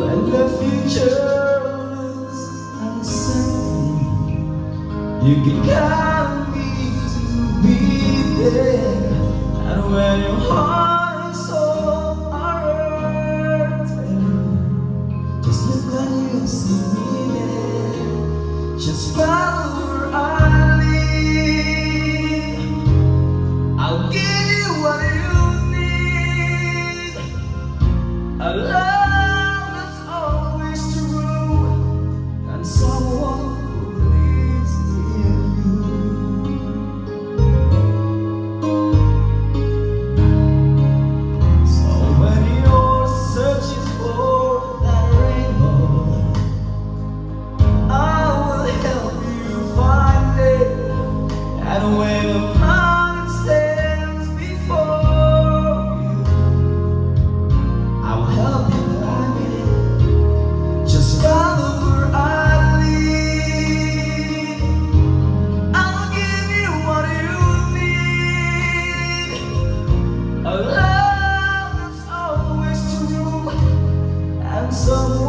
when the future looks uncertain, you can count on me to be there. And when your heart and soul are hurting, just look when you see me there. Just follow where I lead. I'll give you what you need. A love that's always true, and someone who believes in you. So when you're searching for that rainbow, I will help you find it. And when the mountain stands before you, I will help you climb it. Just follow where I lead. I'll give you what you need. A love that's always true, and someone